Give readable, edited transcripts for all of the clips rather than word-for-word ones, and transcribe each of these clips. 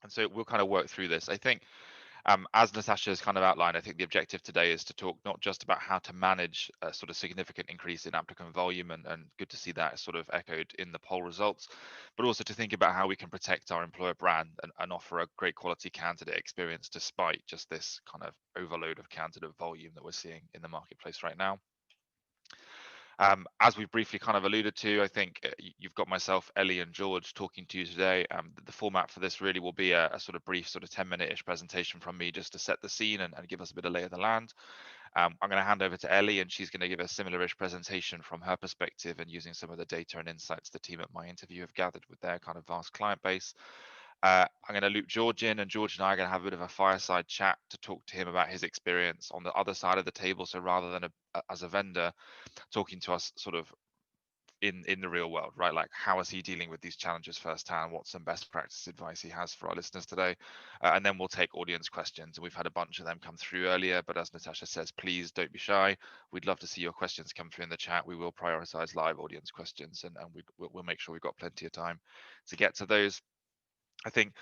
And so we'll kind of work through this. I think, as Natasha has kind of outlined, I think the objective today is to talk not just about how to manage a sort of significant increase in applicant volume, and good to see that sort of echoed in the poll results, but also to think about how we can protect our employer brand and offer a great quality candidate experience despite just this kind of overload of candidate volume that we're seeing in the marketplace right now. As we've briefly kind of alluded to, I think you've got myself, Ellie, and George talking to you today. The format for this really will be a sort of brief, sort of 10-minute-ish presentation from me just to set the scene and give us a bit of lay of the land. I'm going to hand over to Ellie, and she's going to give a similar-ish presentation from her perspective and using some of the data and insights the team at my interview have gathered with their kind of vast client base. I'm going to loop George in, and George and I are going to have a bit of a fireside chat to talk to him about his experience on the other side of the table. So rather than as a vendor, talking to us sort of in the real world, right? Like, how is he dealing with these challenges firsthand? What's some best practice advice he has for our listeners today? And then we'll take audience questions. And we've had a bunch of them come through earlier, but as Natasha says, please don't be shy. We'd love to see your questions come through in the chat. We will prioritize live audience questions, and we'll make sure we've got plenty of time to get to those. I think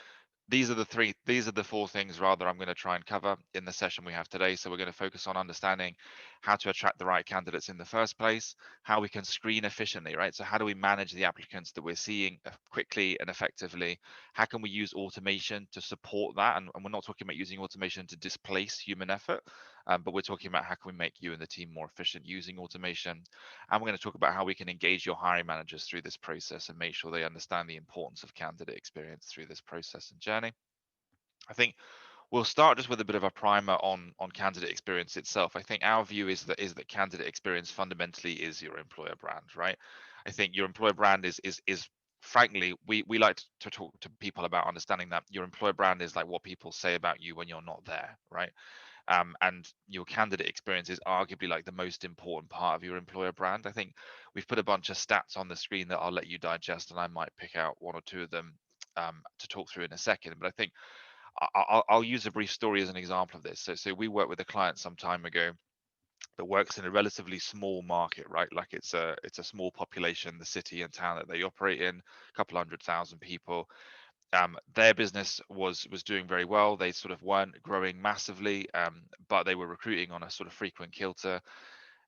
these are the four things rather I'm going to try and cover in the session we have today. So we're going to focus on understanding how to attract the right candidates in the first place, how we can screen efficiently, right? So how do we manage the applicants that we're seeing quickly and effectively? How can we use automation to support that? And we're not talking about using automation to displace human effort, but we're talking about how can we make you and the team more efficient using automation. And we're going to talk about how we can engage your hiring managers through this process and make sure they understand the importance of candidate experience through this process and journey. I think we'll start just with a bit of a primer on candidate experience itself. I think our view is that candidate experience fundamentally is your employer brand, right? I think your employer brand is frankly, we like to talk to people about understanding that your employer brand is like what people say about you when you're not there, right? And your candidate experience is arguably like the most important part of your employer brand. I think we've put a bunch of stats on the screen that I'll let you digest, and I might pick out one or two of them to talk through in a second. But I think I'll use a brief story as an example of this. So we worked with a client some time ago that works in a relatively small market, right? Like it's a small population, the city and town that they operate in, a couple 100,000 people. Their business was doing very well. They sort of weren't growing massively, but they were recruiting on a sort of frequent kilter.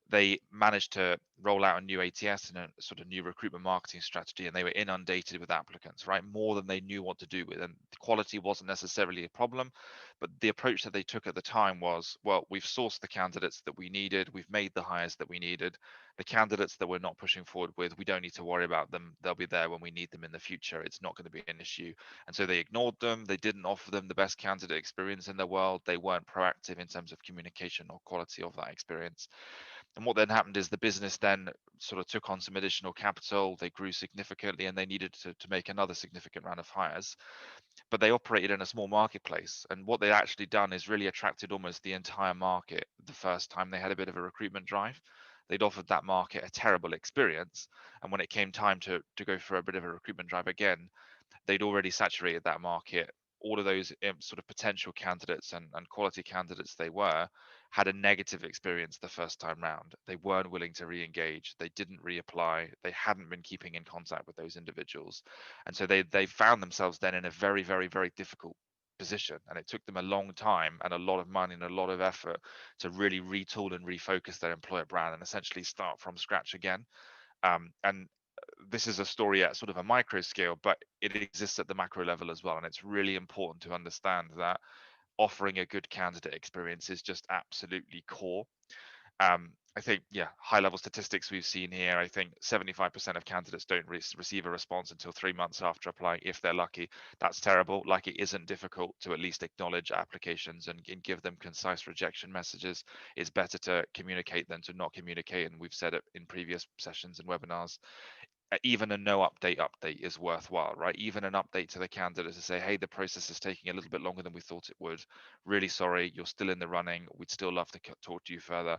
They managed to roll out a new ATS and a sort of new recruitment marketing strategy, and they were inundated with applicants, right? More than they knew what to do with. And the quality wasn't necessarily a problem, but the approach that they took at the time was, well, we've sourced the candidates that we needed, we've made the hires that we needed. The candidates that we're not pushing forward with, we don't need to worry about them. They'll be there when we need them in the future. It's not going to be an issue. And so they ignored them. They didn't offer them the best candidate experience in the world. They weren't proactive in terms of communication or quality of that experience. And what then happened is the business then sort of took on some additional capital. They grew significantly, and they needed to make another significant round of hires. But they operated in a small marketplace. And what they'd actually done is really attracted almost the entire market the first time they had a bit of a recruitment drive. They'd offered that market a terrible experience. And when it came time to go for a bit of a recruitment drive again, they'd already saturated that market. All of those sort of potential candidates and quality candidates they were had a negative experience the first time round. They weren't willing to re-engage. They didn't reapply. They hadn't been keeping in contact with those individuals, and so they found themselves then in a very very very difficult position. And it took them a long time and a lot of money and a lot of effort to really retool and refocus their employer brand and essentially start from scratch again. And this is a story at sort of a micro scale, but it exists at the macro level as well. And it's really important to understand that offering a good candidate experience is just absolutely core. I think, yeah, high level statistics we've seen here. I think 75% of candidates don't receive a response until 3 months after applying, if they're lucky. That's terrible. Like, it isn't difficult to at least acknowledge applications and give them concise rejection messages. It's better to communicate than to not communicate. And we've said it in previous sessions and webinars. Even a no update is worthwhile, right? Even an update to the candidate to say, hey, the process is taking a little bit longer than we thought it would. Really sorry, you're still in the running. We'd still love to talk to you further.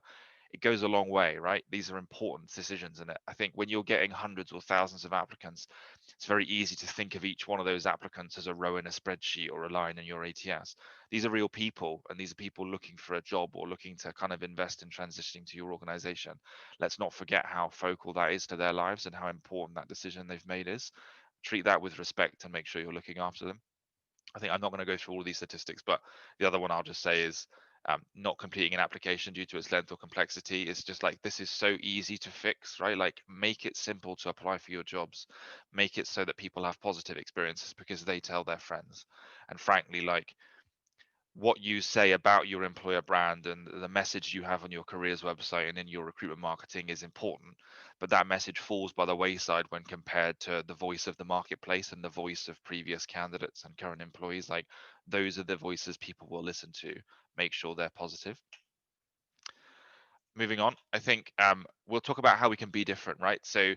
It goes a long way, right? These are important decisions. And I think when you're getting hundreds or thousands of applicants, it's very easy to think of each one of those applicants as a row in a spreadsheet or a line in your ATS. These are real people, and these are people looking for a job or looking to kind of invest in transitioning to your organization. Let's not forget how focal that is to their lives and how important that decision they've made is. Treat that with respect and make sure you're looking after them. I think I'm not going to go through all of these statistics, but the other one I'll just say is not completing an application due to its length or complexity. It's just like, this is so easy to fix, right? Like, make it simple to apply for your jobs, make it so that people have positive experiences because they tell their friends. And frankly, like, what you say about your employer brand and the message you have on your careers website and in your recruitment marketing is important, but that message falls by the wayside when compared to the voice of the marketplace and the voice of previous candidates and current employees. Like, those are the voices people will listen to. Make sure they're positive. Moving on, I think we'll talk about how we can be different, right? So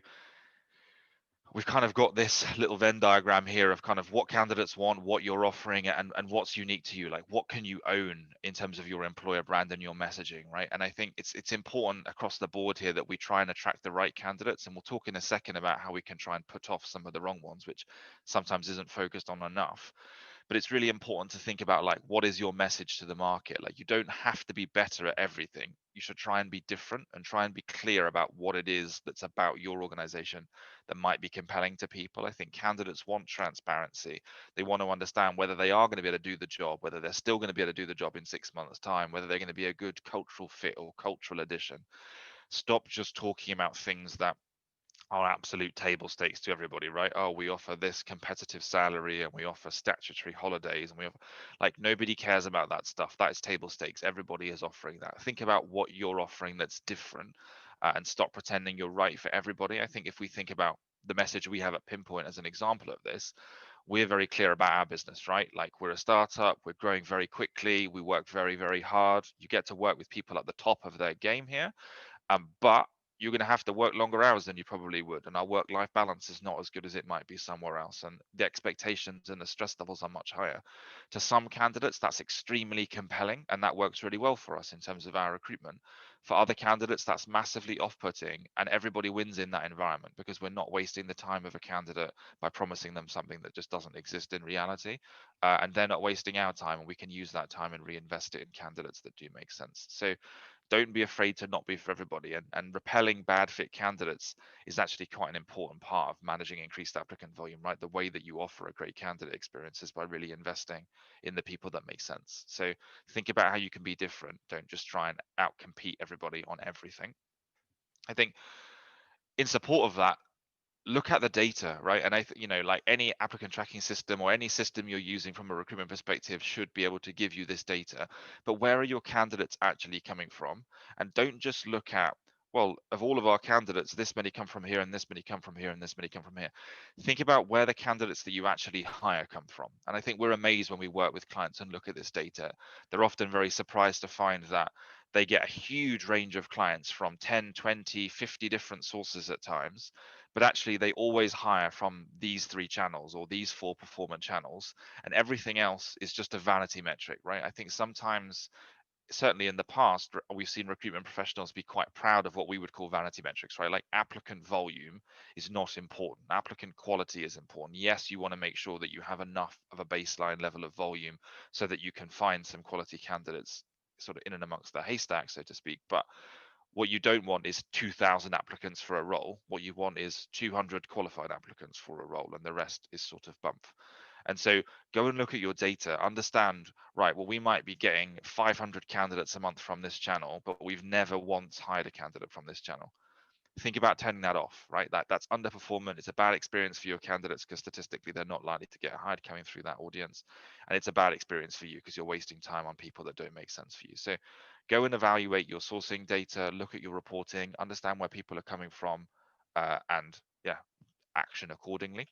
we've kind of got this little Venn diagram here of kind of what candidates want, what you're offering, and what's unique to you. Like, what can you own in terms of your employer brand and your messaging, right? And I think it's important across the board here that we try and attract the right candidates. And we'll talk in a second about how we can try and put off some of the wrong ones, which sometimes isn't focused on enough. But it's really important to think about, like, what is your message to the market? Like, you don't have to be better at everything. You should try and be different and try and be clear about what it is that's about your organization that might be compelling to people. I think candidates want transparency. They want to understand whether they are going to be able to do the job, whether they're still going to be able to do the job in 6 months' time, whether they're going to be a good cultural fit or cultural addition. Stop just talking about things that are absolute table stakes to everybody, right? Oh, we offer this competitive salary and we offer statutory holidays and we offer, like, nobody cares about that stuff. That is table stakes. Everybody is offering that. Think about what you're offering that's different, and stop pretending you're right for everybody. I think if we think about the message we have at Pinpoint as an example of this, we're very clear about our business, right? Like, we're a startup, we're growing very quickly, we work very, very hard. You get to work with people at the top of their game here, but you're going to have to work longer hours than you probably would, and our work-life balance is not as good as it might be somewhere else, and the expectations and the stress levels are much higher. To some candidates, that's extremely compelling, and that works really well for us in terms of our recruitment. For other candidates, that's massively off-putting, and everybody wins in that environment because we're not wasting the time of a candidate by promising them something that just doesn't exist in reality, and they're not wasting our time, and we can use that time and reinvest it in candidates that do make sense. So don't be afraid to not be for everybody, and repelling bad fit candidates is actually quite an important part of managing increased applicant volume, right? The way that you offer a great candidate experience is by really investing in the people that make sense. So think about how you can be different. Don't just try and outcompete everybody on everything. I think in support of that, look at the data, right? And like any applicant tracking system or any system you're using from a recruitment perspective should be able to give you this data. But where are your candidates actually coming from? And don't just look at, well, of all of our candidates, this many come from here and this many come from here and this many come from here. Think about where the candidates that you actually hire come from. And I think we're amazed when we work with clients and look at this data. They're often very surprised to find that they get a huge range of clients from 10, 20, 50 different sources at times, but actually they always hire from these three channels or these four performance channels, and everything else is just a vanity metric, right? I think sometimes, certainly in the past, we've seen recruitment professionals be quite proud of what we would call vanity metrics, right? Like, applicant volume is not important. Applicant quality is important. Yes, you want to make sure that you have enough of a baseline level of volume so that you can find some quality candidates sort of in and amongst the haystack, so to speak. But what you don't want is 2,000 applicants for a role. What you want is 200 qualified applicants for a role, and the rest is sort of bump. And so go and look at your data, understand, right, well, we might be getting 500 candidates a month from this channel, but we've never once hired a candidate from this channel. Think about turning that off, right? That's underperformance. It's a bad experience for your candidates because statistically they're not likely to get hired coming through that audience. And it's a bad experience for you because you're wasting time on people that don't make sense for you. So go and evaluate your sourcing data, look at your reporting, understand where people are coming from, and yeah, action accordingly.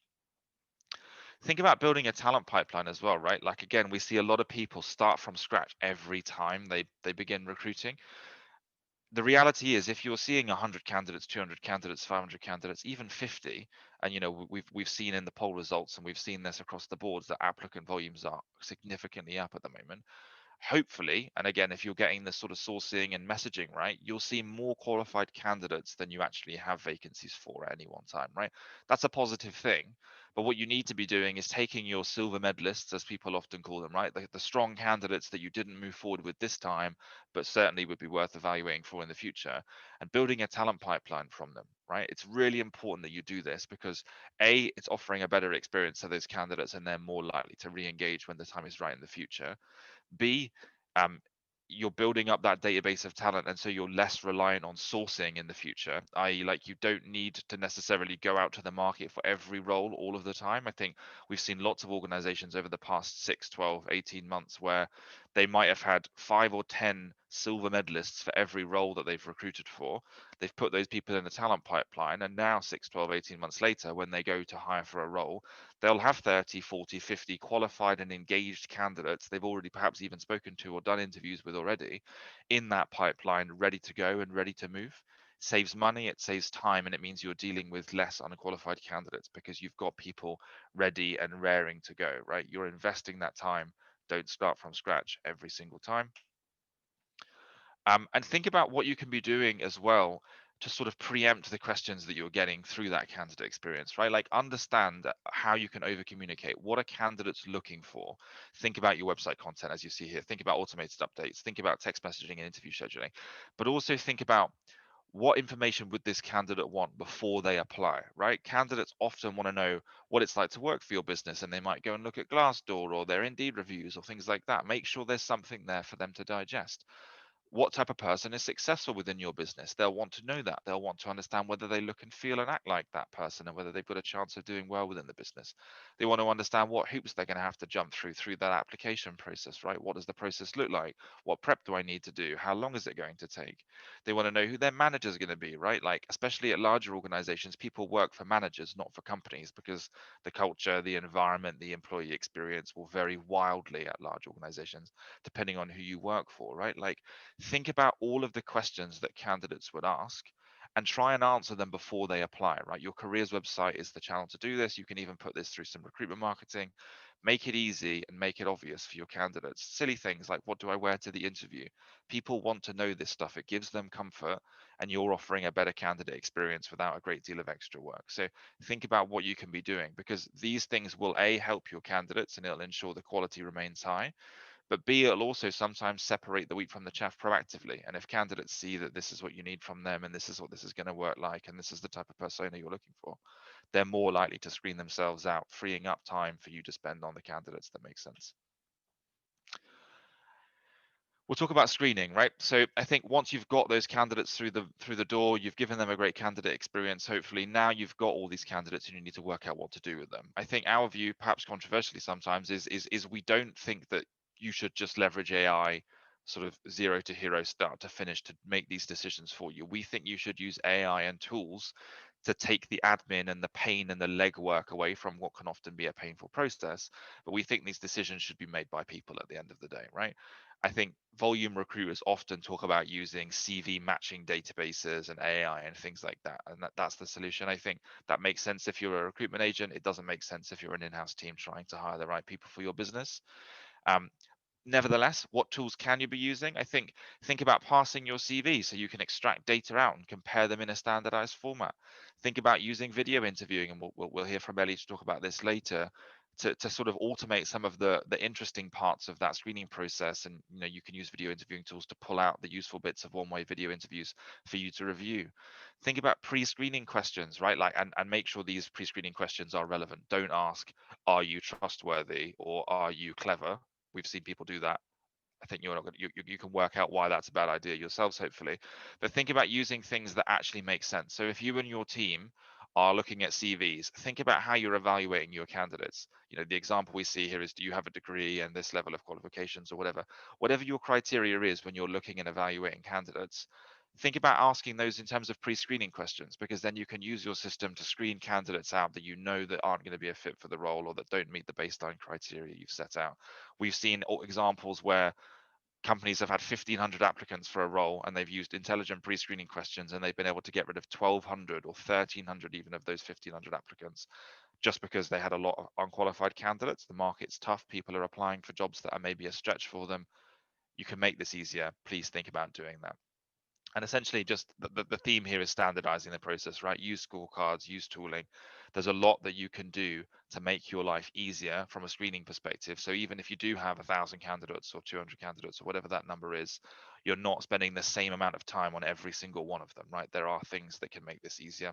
Think about building a talent pipeline as well, right? Like, again, we see a lot of people start from scratch every time they begin recruiting. The reality is, if you're seeing 100 candidates, 200 candidates, 500 candidates, even 50, and we've seen in the poll results, and we've seen this across the boards, that applicant volumes are significantly up at the moment. Hopefully, and again, if you're getting this sort of sourcing and messaging right, you'll see more qualified candidates than you actually have vacancies for at any one time, right? That's a positive thing. But what you need to be doing is taking your silver medalists, as people often call them, right? The strong candidates that you didn't move forward with this time, but certainly would be worth evaluating for in the future, and building a talent pipeline from them, right? It's really important that you do this because A, it's offering a better experience to those candidates and they're more likely to re-engage when the time is right in the future. B, um, you're building up that database of talent, and so you're less reliant on sourcing in the future, i.e., like you don't need to necessarily go out to the market for every role all of the time. I think we've seen lots of organizations over the past 6, 12, 18 months where they might have had 5 or 10 silver medalists for every role that they've recruited for. They've put those people in the talent pipeline, and now 6, 12, 18 months later, when they go to hire for a role, they'll have 30, 40, 50 qualified and engaged candidates they've already perhaps even spoken to or done interviews with already in that pipeline, ready to go and ready to move. Saves money, it saves time, and it means you're dealing with less unqualified candidates because you've got people ready and raring to go, right? You're investing that time. Don't start from scratch every single time. And think about what you can be doing as well to sort of preempt the questions that you're getting through that candidate experience, right? Like understand how you can over communicate. What are candidates looking for? Think about your website content as you see here. Think about automated updates. Think about text messaging and interview scheduling. But also think about what information would this candidate want before they apply, right? Candidates often want to know what it's like to work for your business, and they might go and look at Glassdoor or their Indeed reviews or things like that. Make sure there's something there for them to digest. What type of person is successful within your business? They'll want to know that. They'll want to understand whether they look and feel and act like that person and whether they've got a chance of doing well within the business. They want to understand what hoops they're going to have to jump through that application process, right? What does the process look like? What prep do I need to do? How long is it going to take? They want to know who their manager is going to be, right? Like, especially at larger organizations, people work for managers, not for companies, because the culture, the environment, the employee experience will vary wildly at large organizations, depending on who you work for, right? Like, think about all of the questions that candidates would ask and try and answer them before they apply, right? Your careers website is the channel to do this. You can even put this through some recruitment marketing. Make it easy and make it obvious for your candidates. Silly things like, what do I wear to the interview? People want to know this stuff. It gives them comfort, and you're offering a better candidate experience without a great deal of extra work. So think about what you can be doing, because these things will A, help your candidates, and it'll ensure the quality remains high, but B, it'll also sometimes separate the wheat from the chaff proactively. And if candidates see that this is what you need from them and this is what this is going to work like and this is the type of persona you're looking for, they're more likely to screen themselves out, freeing up time for you to spend on the candidates that make sense. We'll talk about screening, right? So I think once you've got those candidates through the door, you've given them a great candidate experience. Hopefully, now you've got all these candidates, and you need to work out what to do with them. I think our view, perhaps controversially sometimes, is we don't think that you should just leverage AI, sort of zero to hero, start to finish, to make these decisions for you. We think you should use AI and tools to take the admin and the pain and the legwork away from what can often be a painful process. But we think these decisions should be made by people at the end of the day, right? I think volume recruiters often talk about using CV matching databases and AI and things like that. And that's the solution. I think that makes sense if you're a recruitment agent. It doesn't make sense if you're an in-house team trying to hire the right people for your business. Um, Nevertheless, what tools can you be using? Think about parsing your CV so you can extract data out and compare them in a standardized format. Think about using video interviewing, and we'll hear from Ellie to talk about this later, to sort of automate some of the interesting parts of that screening process. And you can use video interviewing tools to pull out the useful bits of one-way video interviews for you to review. Think about pre-screening questions, right? Like, and make sure these pre-screening questions are relevant. Don't ask, are you trustworthy or are you clever? We've seen people do that. I think you're not going you can work out why that's a bad idea yourselves, hopefully. But think about using things that actually make sense. So if you and your team are looking at CVs, think about how you're evaluating your candidates. The example we see here is, do you have a degree and this level of qualifications or whatever? Whatever your criteria is when you're looking and evaluating candidates, think about asking those in terms of pre-screening questions, because then you can use your system to screen candidates out that that aren't going to be a fit for the role or that don't meet the baseline criteria you've set out. We've seen examples where companies have had 1,500 applicants for a role, and they've used intelligent pre-screening questions, and they've been able to get rid of 1,200 or 1,300 even of those 1,500 applicants, just because they had a lot of unqualified candidates. The market's tough. People are applying for jobs that are maybe a stretch for them. You can make this easier. Please think about doing that. And essentially just the theme here is standardizing the process, right? Use scorecards, use tooling. There's a lot that you can do to make your life easier from a screening perspective. So even if you do have 1,000 candidates or 200 candidates or whatever that number is, you're not spending the same amount of time on every single one of them, right? There are things that can make this easier.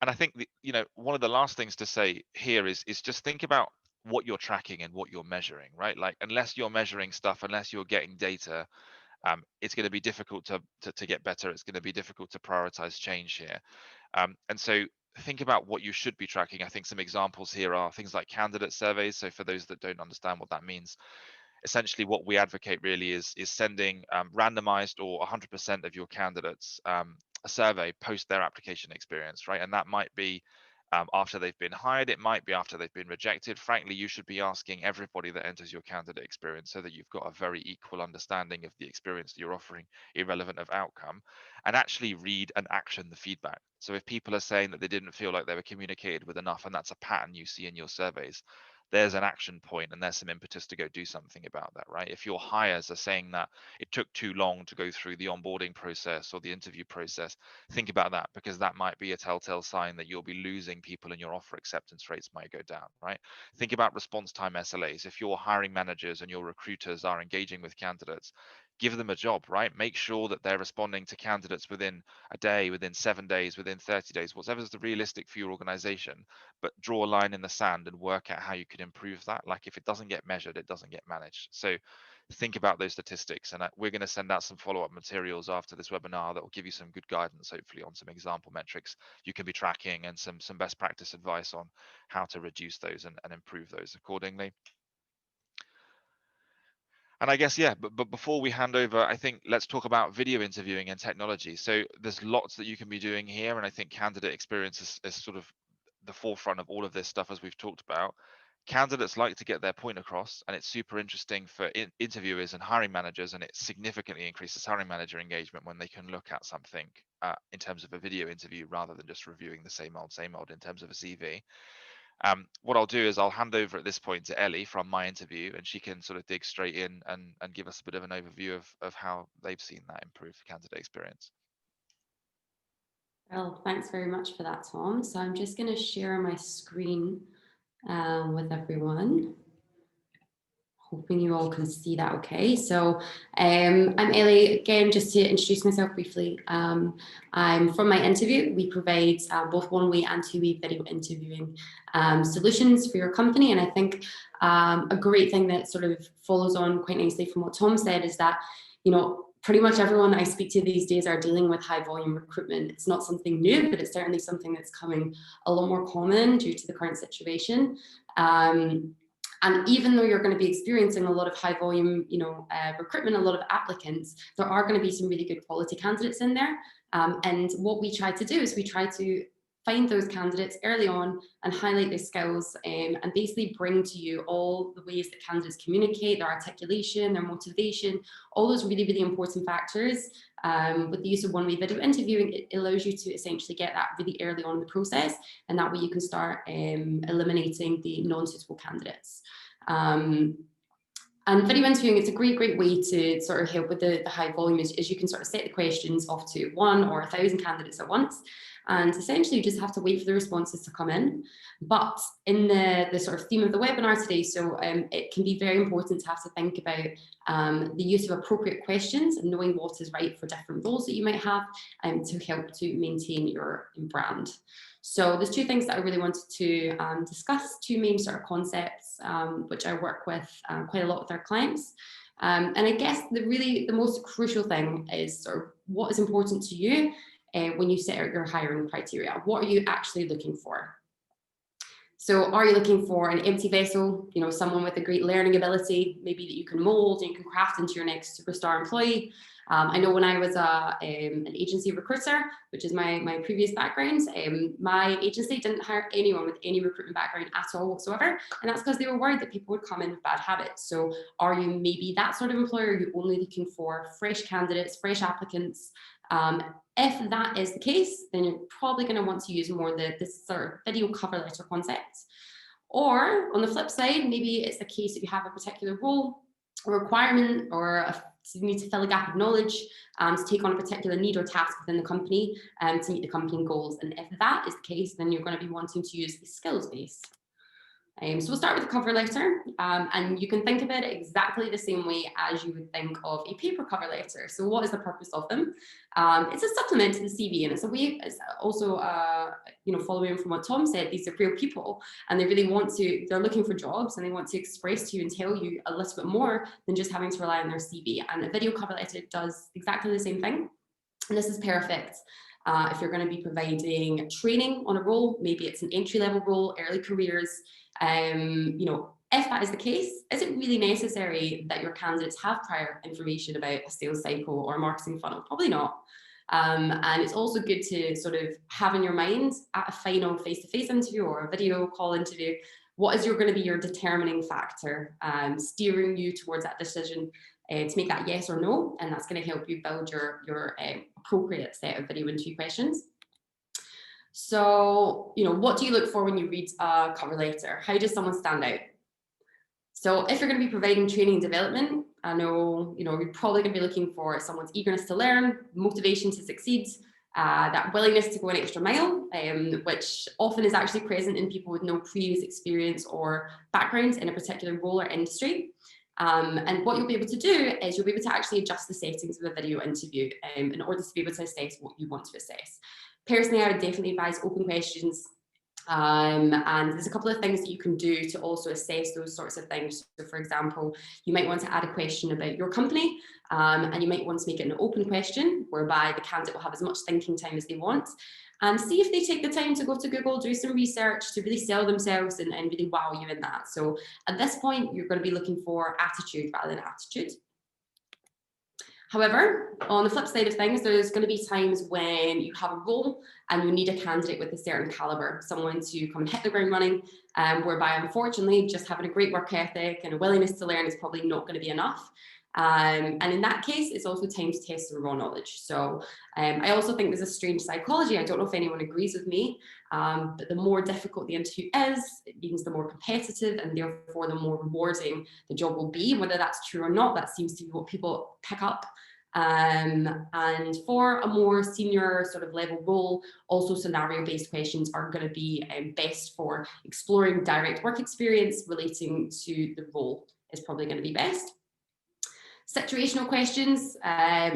And I think one of the last things to say here is just think about what you're tracking and what you're measuring, right? Like unless you're measuring stuff, unless you're getting data, it's going to be difficult to get better. It's going to be difficult to prioritize change here. And so think about what you should be tracking. I think some examples here are things like candidate surveys. So for those that don't understand what that means, essentially what we advocate really is sending randomized or 100% of your candidates a survey post their application experience, right? And that might be after they've been hired, it might be after they've been rejected. Frankly, you should be asking everybody that enters your candidate experience so that you've got a very equal understanding of the experience that you're offering, irrelevant of outcome, and actually read and action the feedback. So if people are saying that they didn't feel like they were communicated with enough, and that's a pattern you see in your surveys, there's an action point and there's some impetus to go do something about that, right? If your hires are saying that it took too long to go through the onboarding process or the interview process, think about that, because that might be a telltale sign that you'll be losing people and your offer acceptance rates might go down, right? Think about response time SLAs. If your hiring managers and your recruiters are engaging with candidates, give them a job, right? Make sure that they're responding to candidates within a day, within 7 days, within 30 days, whatever's the realistic for your organization, but draw a line in the sand and work out how you could improve that. Like if it doesn't get measured, it doesn't get managed. So think about those statistics, and we're going to send out some follow-up materials after this webinar that will give you some good guidance, hopefully on some example metrics you can be tracking and some best practice advice on how to reduce those and improve those accordingly. And I guess, yeah, but before we hand over, I think let's talk about video interviewing and technology. So there's lots that you can be doing here, and I think candidate experience is sort of the forefront of all of this stuff, as we've talked about. Candidates like to get their point across, and it's super interesting for interviewers and hiring managers, and it significantly increases hiring manager engagement when they can look at something in terms of a video interview rather than just reviewing the same old in terms of a CV. What I'll do is I'll hand over at this point to Ellie from my interview, and she can sort of dig straight in and give us a bit of an overview of how they've seen that improve candidate experience. Well, thanks very much for that, Tom. So I'm just going to share my screen with everyone. Hoping you all can see that okay. So I'm Ellie, again, just to introduce myself briefly. I'm from my interview. We provide both one-way and two-way video interviewing solutions for your company. And I think a great thing that sort of follows on quite nicely from what Tom said is that, pretty much everyone that I speak to these days are dealing with high volume recruitment. It's not something new, but it's certainly something that's coming a lot more common due to the current situation. And even though you're going to be experiencing a lot of high volume, recruitment, a lot of applicants, there are going to be some really good quality candidates in there. And what we try to do is we try to find those candidates early on and highlight their skills and basically bring to you all the ways that candidates communicate, their articulation, their motivation, all those really, really important factors. With the use of one-way video interviewing, it allows you to essentially get that really early on in the process, and that way you can start eliminating the non-suitable candidates. And video interviewing, it's a great way to sort of help with the high volume is you can sort of set the questions off to 1 or 1,000 candidates at once. And essentially you just have to wait for the responses to come in. But in the sort of theme of the webinar today, so it can be very important to have to think about the use of appropriate questions and knowing what is right for different roles that you might have to help to maintain your brand. So there's 2 things that I really wanted to discuss, 2 main sort of concepts, which I work with quite a lot with our clients. And I guess the most crucial thing is sort of what is important to you when you set out your hiring criteria. What are you actually looking for? So are you looking for an empty vessel, someone with a great learning ability, maybe that you can mold and you can craft into your next superstar employee? I know when I was an agency recruiter, which is my previous background, my agency didn't hire anyone with any recruitment background at all whatsoever. And that's because they were worried that people would come in with bad habits. So are you maybe that sort of employer? Are you only looking for fresh candidates, fresh applicants? If that is the case, then you're probably going to want to use more this sort of video cover letter concept. Or on the flip side, maybe it's the case that you have a particular role, a requirement, or a you need to fill a gap of knowledge, to take on a particular need or task within the company, to meet the company goals. And if that is the case, then you're going to be wanting to use the skills base. So we'll start with the cover letter, and you can think of it exactly the same way as you would think of a paper cover letter. So what is the purpose of them? It's a supplement to the CV, and it's a way, it's also, following from what Tom said, these are real people, and they really want to, they're looking for jobs, and they want to express to you and tell you a little bit more than just having to rely on their CV. And a video cover letter does exactly the same thing. And this is perfect if you're going to be providing training on a role. Maybe it's an entry-level role, early careers. If that is the case, is it really necessary that your candidates have prior information about a sales cycle or a marketing funnel? Probably not. And it's also good to sort of have in your mind at a final face-to-face interview or a video call interview, what is going to be your determining factor, steering you towards that decision to make that yes or no, and that's going to help you build your appropriate set of video interview questions. So, what do you look for when you read a cover letter? How does someone stand out? So if you're going to be providing training and development, I know, you're probably going to be looking for someone's eagerness to learn, motivation to succeed, that willingness to go an extra mile, which often is actually present in people with no previous experience or background in a particular role or industry. And what you'll be able to do is you'll be able to actually adjust the settings of a video interview in order to be able to assess what you want to assess. Personally, I would definitely advise open questions. And there's a couple of things that you can do to also assess those sorts of things. So for example, you might want to add a question about your company, and you might want to make it an open question whereby the candidate will have as much thinking time as they want, and see if they take the time to go to Google, do some research to really sell themselves and really wow you in that. So at this point, you're going to be looking for attitude rather than aptitude. However, on the flip side of things, there's going to be times when you have a role and you need a candidate with a certain caliber, someone to come and hit the ground running, whereby unfortunately just having a great work ethic and a willingness to learn is probably not going to be enough. And in that case, it's also time to test some raw knowledge. So I also think there's a strange psychology. I don't know if anyone agrees with me, but the more difficult the interview is, it means the more competitive and therefore the more rewarding the job will be. Whether that's true or not, that seems to be what people pick up. And for a more senior sort of level role, also scenario-based questions are going to be best for exploring direct work experience relating to the role is probably going to be best. Situational questions,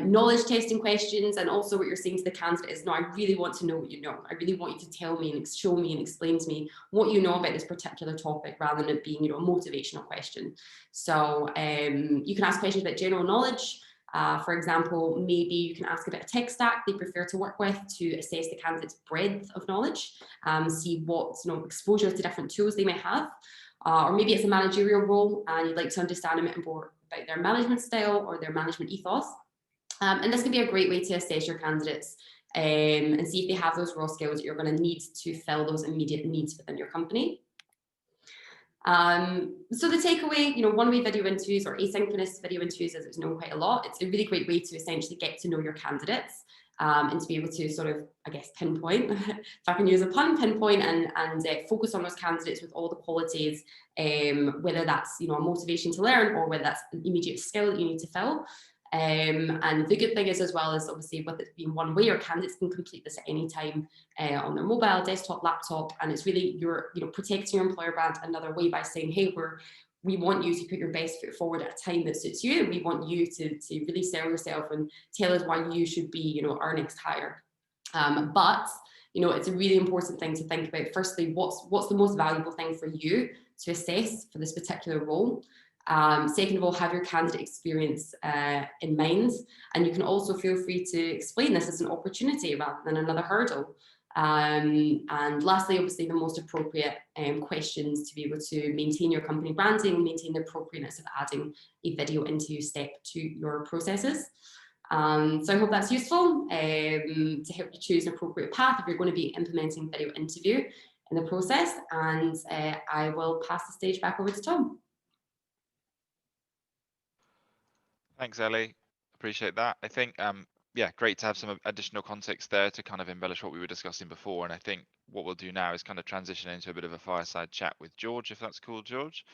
knowledge testing questions, and also what you're saying to the candidate is, no, I really want to know what you know. I really want you to tell me and show me and explain to me what you know about this particular topic, rather than it being, a motivational question. So you can ask questions about general knowledge. For example, maybe you can ask about a tech stack they prefer to work with to assess the candidate's breadth of knowledge, see what exposure to different tools they may have. Or maybe it's a managerial role and you'd like to understand a bit more about their management style or their management ethos. And this can be a great way to assess your candidates and see if they have those raw skills that you're going to need to fill those immediate needs within your company. So the takeaway, one-way video interviews or asynchronous video interviews, as it's known quite a lot, it's a really great way to essentially get to know your candidates. And to be able to sort of, I guess, pinpoint, if I can use a pun, pinpoint and focus on those candidates with all the qualities, whether that's, a motivation to learn or whether that's an immediate skill that you need to fill. And the good thing is, as well, is obviously with it being one way, your candidates can complete this at any time on their mobile, desktop, laptop, and it's really you're protecting your employer brand another way by saying, hey, we want you to put your best foot forward at a time that suits you. We want you to really sell yourself and tell us why you should be, our next hire. But it's a really important thing to think about. Firstly, what's the most valuable thing for you to assess for this particular role? Second of all, have your candidate experience in mind, and you can also feel free to explain this as an opportunity rather than another hurdle. And lastly, obviously, the most appropriate questions to be able to maintain your company branding and maintain the appropriateness of adding a video interview step to your processes. So I hope that's useful to help you choose an appropriate path if you're going to be implementing video interview in the process. And I will pass the stage back over to Tom. Thanks, Ellie. Appreciate that. I think, yeah, great to have some additional context there to kind of embellish what we were discussing before. And I think what we'll do now is kind of transition into a bit of a fireside chat with George, if that's cool, George.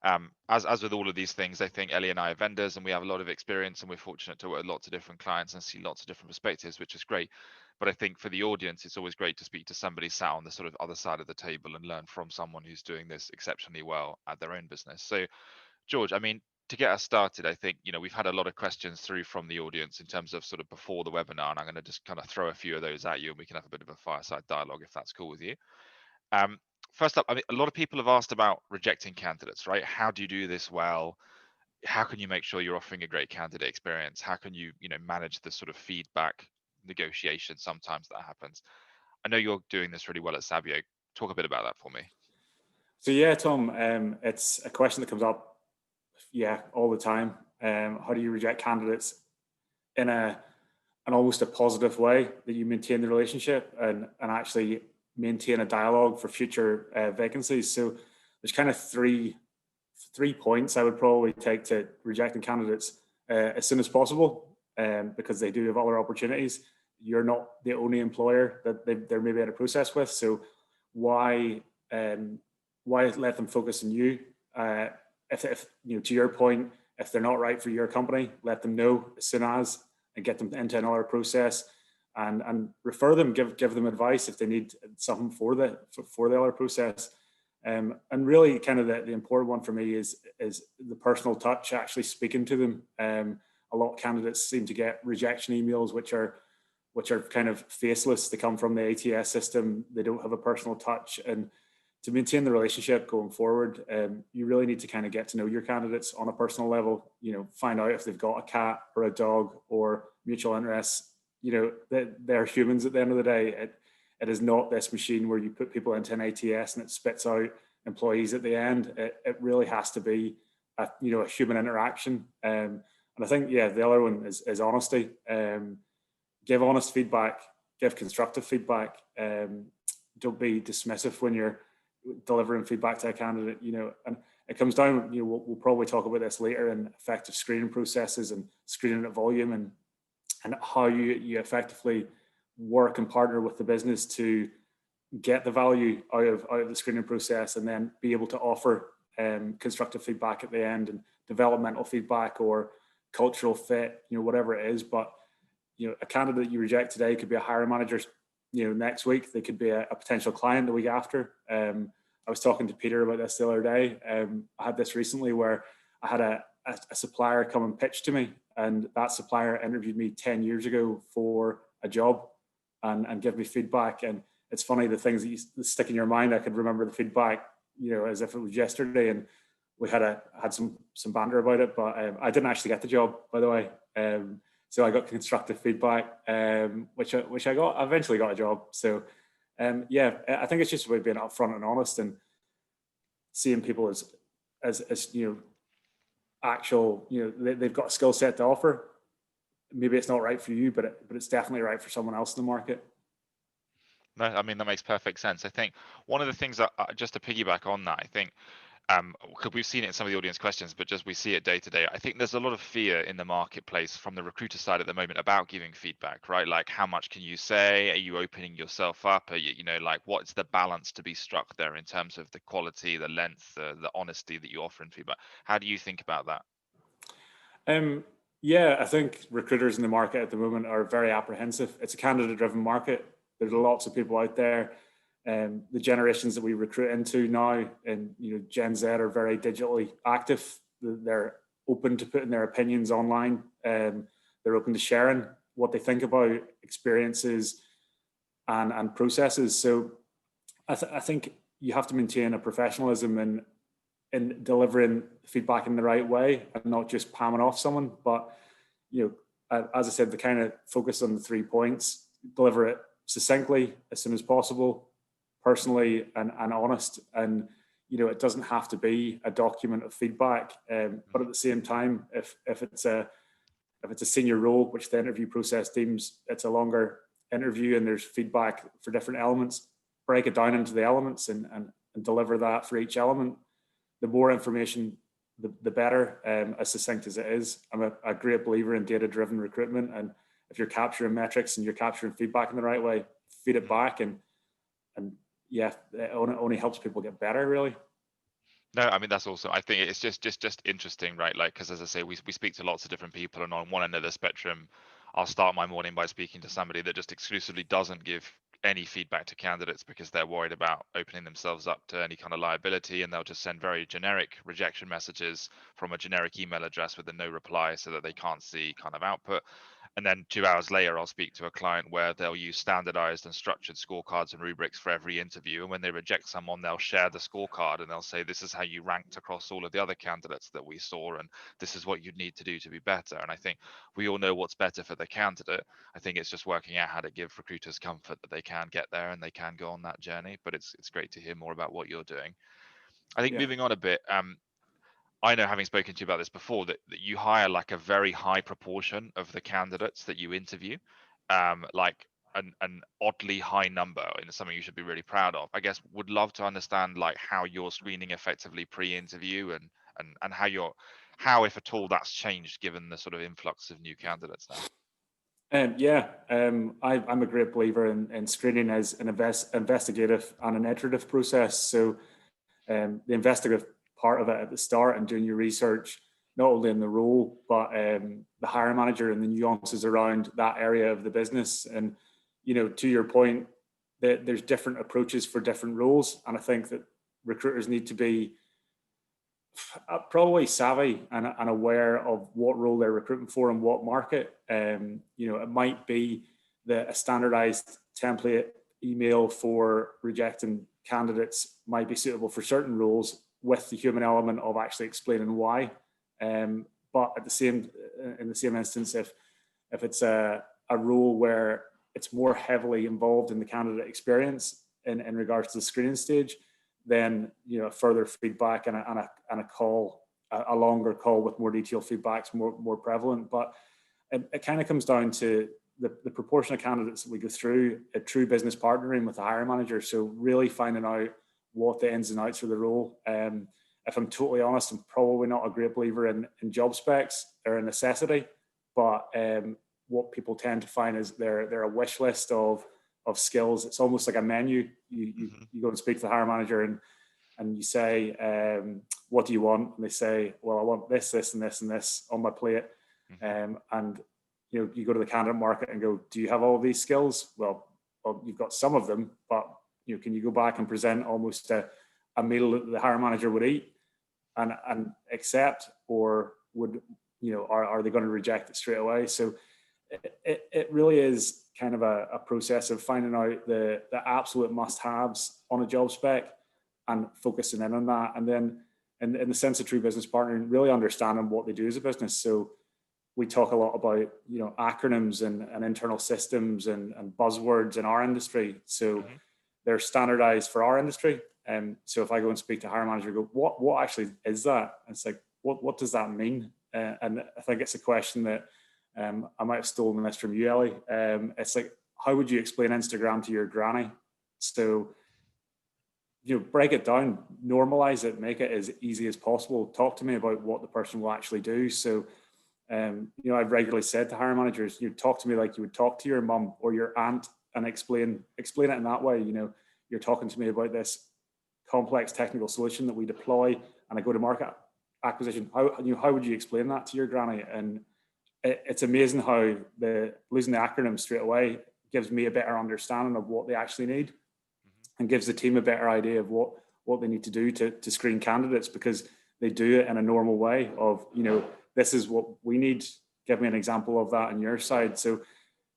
As with all of these things, I think Ellie and I are vendors and we have a lot of experience, and we're fortunate to work with lots of different clients and see lots of different perspectives, which is great. But I think for the audience, it's always great to speak to somebody sat on the sort of other side of the table and learn from someone who's doing this exceptionally well at their own business. So, George, I mean, to get us started, I think, we've had a lot of questions through from the audience in terms of sort of before the webinar, and I'm going to just kind of throw a few of those at you and we can have a bit of a fireside dialogue if that's cool with you. Um, First up, I mean, a lot of people have asked about rejecting candidates, right? How do you do this well? How can you make sure you're offering a great candidate experience? How can you, manage the sort of feedback negotiation sometimes that happens? I know you're doing this really well at Sabio. Talk a bit about that for me. So yeah, Tom, it's a question that comes up, all the time. How do you reject candidates in an almost a positive way that you maintain the relationship and actually maintain a dialogue for future vacancies? So there's kind of three points I would probably take to rejecting candidates as soon as possible, because they do have other opportunities. You're not the only employer that they're maybe in a process with, so why let them focus on you? If to your point, if they're not right for your company, let them know as soon as, and get them into another process, and refer them, give them advice if they need something for the other process. And really, kind of the important one for me is the personal touch, actually speaking to them. A lot of candidates seem to get rejection emails, which are kind of faceless. They come from the ATS system. They don't have a personal touch. And to maintain the relationship going forward, you really need to kind of get to know your candidates on a personal level. Find out if they've got a cat or a dog or mutual interests. They're humans at the end of the day. It is not this machine where you put people into an ATS and it spits out employees at the end. It really has to be a human interaction. And I think, the other one is honesty. Give honest feedback, give constructive feedback. Don't be dismissive when you're delivering feedback to a candidate, and it comes down, we'll probably talk about this later, in effective screening processes and screening at volume, and how you effectively work and partner with the business to get the value out of the screening process, and then be able to offer constructive feedback at the end, and developmental feedback or cultural fit, whatever it is. But a candidate you reject today could be a hiring manager next week. They could be a potential client the week after. I was talking to Peter about this the other day. I had this recently where I had a supplier come and pitch to me, and that supplier interviewed me 10 years ago for a job and give me feedback. And it's funny, the things that stick in your mind. I could remember the feedback, as if it was yesterday, and we had some banter about it, but I didn't actually get the job, by the way. So I got constructive feedback, which I got. I eventually got a job. So I think it's just about being upfront and honest, and seeing people as actual, they've got a skill set to offer. Maybe it's not right for you, but it's definitely right for someone else in the market. No, I mean, that makes perfect sense. I think one of the things that, just to piggyback on that, I think, because we've seen it in some of the audience questions, but just we see it day to day. I think there's a lot of fear in the marketplace from the recruiter side at the moment about giving feedback, right? Like, how much can you say? Are you opening yourself up? Are you, like, what's the balance to be struck there in terms of the quality, the length, the honesty that you offer in feedback? How do you think about that? I think recruiters in the market at the moment are very apprehensive. It's a candidate-driven market. There's lots of people out there. The generations that we recruit into now, and Gen Z, are very digitally active. They're open to putting their opinions online. They're open to sharing what they think about experiences and processes. So I think you have to maintain a professionalism in delivering feedback in the right way, and not just palming off someone. But as I said, the kind of focus on the 3 points: deliver it succinctly, as soon as possible, personally, and honest. And it doesn't have to be a document of feedback, but at the same time, if it's a senior role, which the interview process deems it's a longer interview, and there's feedback for different elements, break it down into the elements and deliver that for each element. The more information, the better, as succinct as it is. I'm a great believer in data-driven recruitment, and if you're capturing metrics and you're capturing feedback in the right way, feed it back, and it only helps people get better, really. No, I mean that's awesome. I think it's just interesting, right? Like, because as I say, we speak to lots of different people, and on one end of the spectrum, I'll start my morning by speaking to somebody that just exclusively doesn't give any feedback to candidates because they're worried about opening themselves up to any kind of liability, and they'll just send very generic rejection messages from a generic email address with a no reply, so that they can't see kind of output. And then 2 hours later, I'll speak to a client where they'll use standardized and structured scorecards and rubrics for every interview. And when they reject someone, they'll share the scorecard and they'll say, this is how you ranked across all of the other candidates that we saw. And this is what you'd need to do to be better. And I think we all know what's better for the candidate. I think it's just working out how to give recruiters comfort that they can get there and they can go on that journey. But it's great to hear more about what you're doing. I think Yeah. moving on a bit, I know, having spoken to you about this before, that you hire like a very high proportion of the candidates that you interview, like an oddly high number, and something you should be really proud of. I guess would love to understand like how you're screening effectively pre-interview and how, if at all, that's changed given the sort of influx of new candidates now. I'm a great believer in screening as an investigative and an iterative process. So the investigative part of it at the start and doing your research, not only in the role, but the hiring manager and the nuances around that area of the business. And, you know, to your point, that there's different approaches for different roles. And I think that recruiters need to be probably savvy and aware of what role they're recruiting for and what market. You know, it might be that a standardized template email for rejecting candidates might be suitable for certain roles with the human element of actually explaining why. But in the same instance, if it's a role where it's more heavily involved in the candidate experience in regards to the screening stage, then, you know, further feedback and a call, a longer call with more detailed feedback is more prevalent. But it kind of comes down to the proportion of candidates that we go through, a true business partnering with the hiring manager. So really finding out what the ins and outs of the role. If I'm totally honest, I'm probably not a great believer in job specs. They're a necessity, but what people tend to find is they're a wish list of skills. It's almost like a menu. You go and speak to the hiring manager and you say, what do you want? And they say, well, I want this, this, and this, and this on my plate. And you know, you go to the candidate market and go, do you have all of these skills? Well, you've got some of them, but you know, can you go back and present almost a meal that the hiring manager would eat and accept, or would, you know, are they going to reject it straight away? So it really is kind of a process of finding out the absolute must-haves on a job spec and focusing in on that. And then in the sense of true business partnering, really understanding what they do as a business. So we talk a lot about, you know, acronyms and internal systems and buzzwords in our industry. So they're standardized for our industry. And so if I go and speak to a hiring manager, go, what actually is that? And it's like, what does that mean? And I think it's a question that I might have stolen this from you, Ellie. It's like, how would you explain Instagram to your granny? So, you know, break it down, normalize it, make it as easy as possible. Talk to me about what the person will actually do. So, you know, I've regularly said to hiring managers, you talk to me like you would talk to your mum or your aunt and explain it in that way. You know, you're talking to me about this complex technical solution that we deploy and a go-to-market acquisition. How would you explain that to your granny? And it's amazing how losing the acronym straight away gives me a better understanding of what they actually need and gives the team a better idea of what they need to do to screen candidates, because they do it in a normal way of, you know, this is what we need. Give me an example of that on your side. So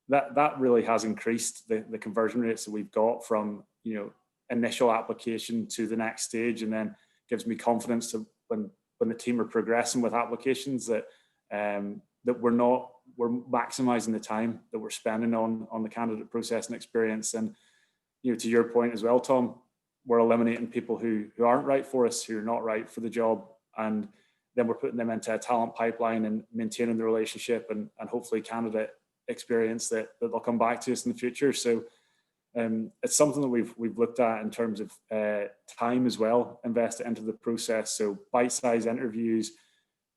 that really has increased the conversion rates that we've got from, you know, initial application to the next stage, and then gives me confidence to when the team are progressing with applications that that we're maximizing the time that we're spending on the candidate process and experience. And, you know, to your point as well, Tom, we're eliminating people who aren't right for us, who are not right for the job, and then we're putting them into a talent pipeline and maintaining the relationship and hopefully candidate experience that they'll come back to us in the future. So it's something that we've looked at in terms of time as well, invested into the process. So bite-sized interviews,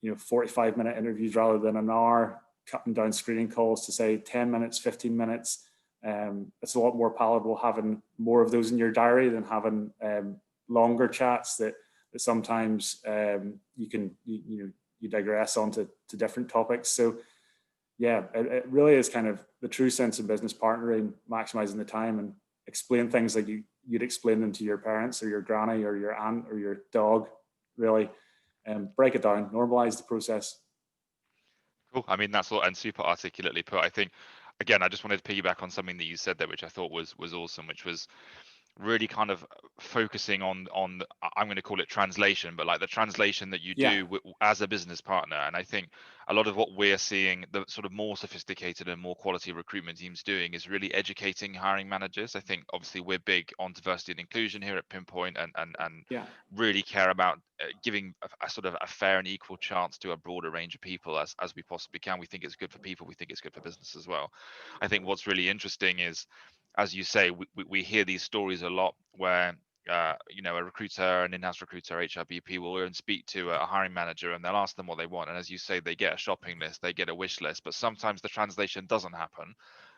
you know, 45-minute interviews rather than an hour, cutting down screening calls to say 10 minutes, 15 minutes. It's a lot more palatable having more of those in your diary than having longer chats that but sometimes you digress onto different topics. So yeah, it really is kind of the true sense of business partnering, maximizing the time, and explain things like you'd explain them to your parents or your granny or your aunt or your dog, really, and break it down, normalize the process. Cool. I mean, that's all, and super articulately put. I think, again, I just wanted to piggyback on something that you said there, which I thought was awesome, which was really kind of focusing on I'm going to call it translation, but like the translation that you do as a business partner. And I think a lot of what we're seeing the sort of more sophisticated and more quality recruitment teams doing is really educating hiring managers. I think obviously we're big on diversity and inclusion here at Pinpoint, and really care about giving a sort of a fair and equal chance to a broader range of people as we possibly can. We think it's good for people, we think it's good for business as well. I think what's really interesting is, as you say, we hear these stories a lot where a recruiter, an in-house recruiter, HRBP will go and speak to a hiring manager and they'll ask them what they want. And as you say, they get a shopping list, they get a wish list, but sometimes the translation doesn't happen.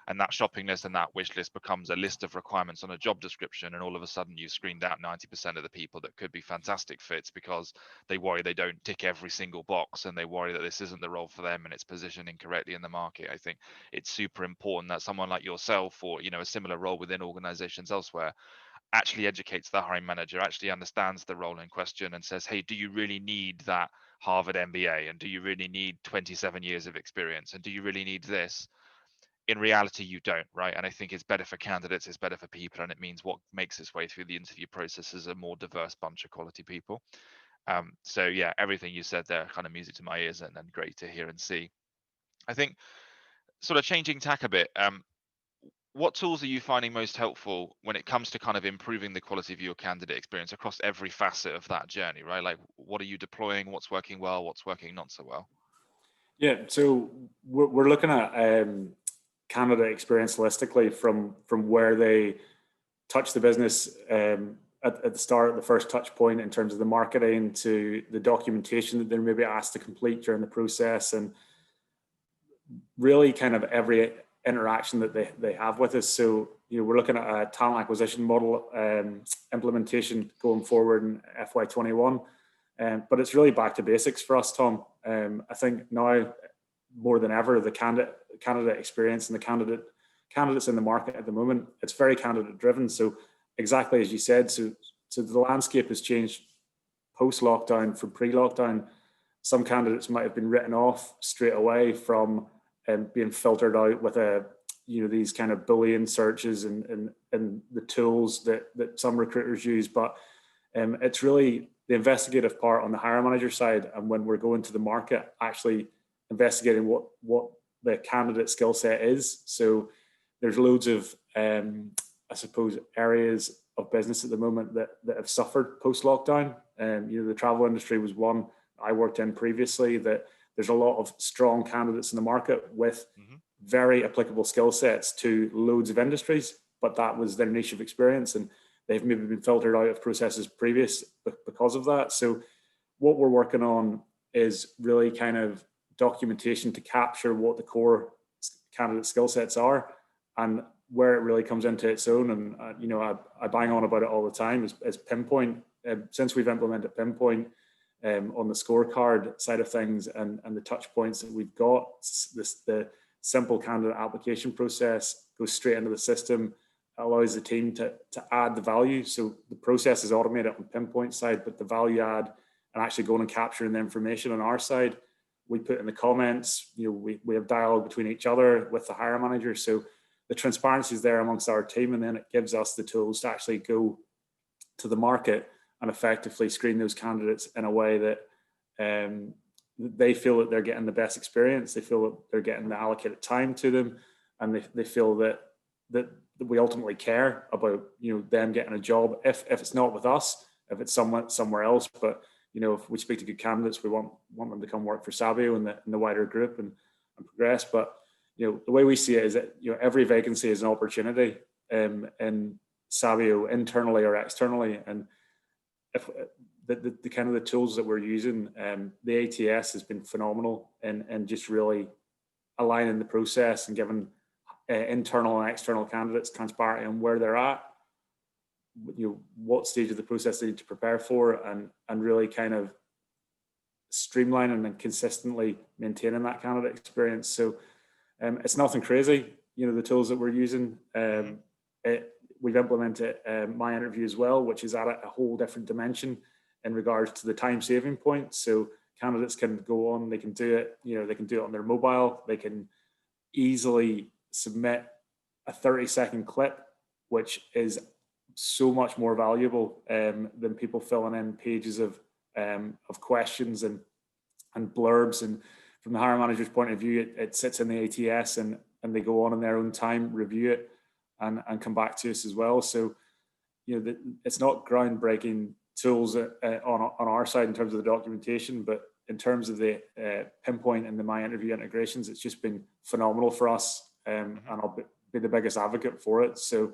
And that shopping list and that wish list becomes a list of requirements on a job description. And all of a sudden you've screened out 90% of the people that could be fantastic fits because they worry they don't tick every single box, and they worry that this isn't the role for them and it's positioned incorrectly in the market. I think it's super important that someone like yourself, or a similar role within organizations elsewhere, actually educates the hiring manager, actually understands the role in question, and says, hey, do you really need that Harvard MBA? And do you really need 27 years of experience? And do you really need this? In reality, you don't, right? And I think it's better for candidates, it's better for people, and it means what makes its way through the interview process is a more diverse bunch of quality people. So yeah, everything you said there, kind of music to my ears, and great to hear and see. I think sort of changing tack a bit, what tools are you finding most helpful when it comes to kind of improving the quality of your candidate experience across every facet of that journey, right? Like, what are you deploying? What's working well? What's working not so well? Yeah, so we're looking at candidate experience holistically from where they touch the business at the start, the first touch point in terms of the marketing, to the documentation that they're maybe asked to complete during the process, and really kind of every interaction that they have with us. So we're looking at a talent acquisition model implementation going forward in FY21, but it's really back to basics for us, Tom. I think now more than ever, the candidate experience and the candidates in the market at the moment, it's very candidate driven. So exactly as you said, so the landscape has changed post lockdown from pre-lockdown. Some candidates might have been written off straight away from being filtered out with these kind of Boolean searches and the tools that some recruiters use. But it's really the investigative part on the hiring manager side, and when we're going to the market, actually investigating what the candidate skill set is. So there's loads of I suppose areas of business at the moment that have suffered post lockdown. The travel industry was one I worked in previously, that there's a lot of strong candidates in the market with very applicable skill sets to loads of industries, but that was their niche of experience, and they've maybe been filtered out of processes previous because of that. So what we're working on is really kind of documentation to capture what the core candidate skill sets are and where it really comes into its own. And I bang on about it all the time as Pinpoint. Since we've implemented Pinpoint on the scorecard side of things and the touch points that we've got, the simple candidate application process goes straight into the system, allows the team to add the value. So the process is automated on Pinpoint side, but the value add and actually going and capturing the information on our side, we put in the comments. We have dialogue between each other with the hiring manager. So the transparency is there amongst our team, and then it gives us the tools to actually go to the market and effectively screen those candidates in a way that they feel that they're getting the best experience, they feel that they're getting the allocated time to them, and they feel that we ultimately care about them getting a job. If it's not with us, if it's somewhere else, but if we speak to good candidates, we want them to come work for Sabio in the wider group and progress. But the way we see it is that every vacancy is an opportunity in Sabio, internally or externally. And if the kind of the tools that we're using, the ATS has been phenomenal and just really aligning the process and giving internal and external candidates transparency on where they're at. what stage of the process they need to prepare for, and really kind of streamlining and consistently maintaining that candidate experience. So it's nothing crazy, the tools that we're using. We've implemented My Interview as well, which is at a whole different dimension in regards to the time saving point. So candidates can go on, they can do it, they can do it on their mobile, they can easily submit a 30-second clip, which is so much more valuable than people filling in pages of questions and blurbs. And from the hiring manager's point of view, it sits in the ATS, and they go on in their own time, review it, and come back to us as well. So it's not groundbreaking tools on our side in terms of the documentation, but in terms of the Pinpoint and the My Interview integrations, it's just been phenomenal for us, and I'll be the biggest advocate for it. So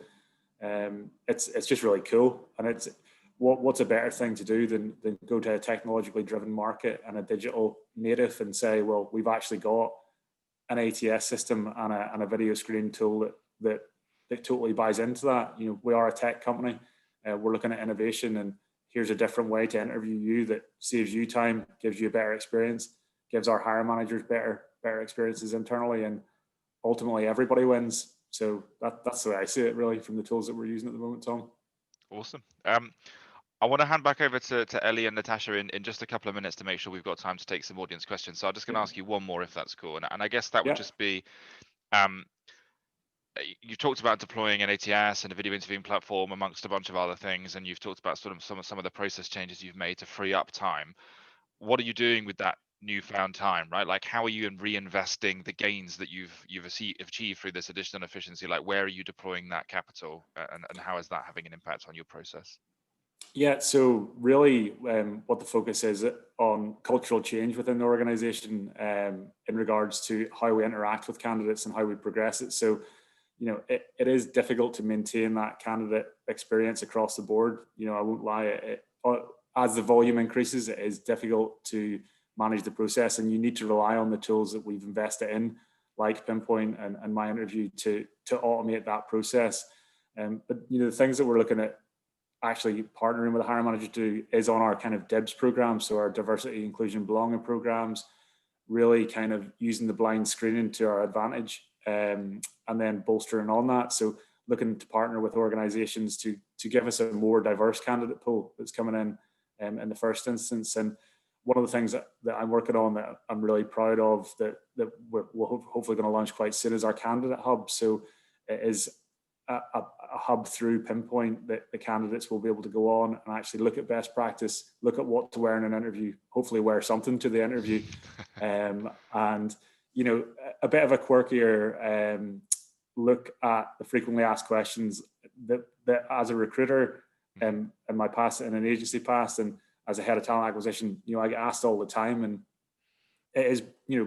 it's just really cool, and it's what's a better thing to do than go to a technologically driven market and a digital native and say, well, we've actually got an ATS system and a video screening tool that totally buys into that. We are a tech company, we're looking at innovation, and here's a different way to interview you that saves you time, gives you a better experience, gives our hiring managers better experiences internally, and ultimately everybody wins. So that's the way I see it, really, from the tools that we're using at the moment, Tom. Awesome. I want to hand back over to Ellie and Natasha in just a couple of minutes to make sure we've got time to take some audience questions. So I'm just going to ask you one more, if that's cool. And I guess that would just be, you talked about deploying an ATS and a video interviewing platform amongst a bunch of other things, and you've talked about sort of some of the process changes you've made to free up time. What are you doing with that newfound time, right? Like, how are you reinvesting the gains that you've achieved through this additional efficiency? Like, where are you deploying that capital, and how is that having an impact on your process? Yeah, so really what the focus is on cultural change within the organization in regards to how we interact with candidates and how we progress it. So, it is difficult to maintain that candidate experience across the board. I won't lie, as the volume increases, it is difficult to manage the process, and you need to rely on the tools that we've invested in, like Pinpoint and My Interview, to automate that process. But the things that we're looking at actually partnering with a hiring manager to do is on our kind of DIBS program, so our diversity, inclusion, belonging programs, really kind of using the blind screening to our advantage, and then bolstering on that. So looking to partner with organizations to give us a more diverse candidate pool that's coming in the first instance. And one of the things that I'm working on that I'm really proud of that we're hopefully going to launch quite soon is our candidate hub. So it is a hub through Pinpoint that the candidates will be able to go on and actually look at best practice, look at what to wear in an interview, hopefully wear something to the interview, and a bit of a quirkier look at the frequently asked questions that as a recruiter in my past, in an agency past, and as a head of talent acquisition, I get asked all the time, and it is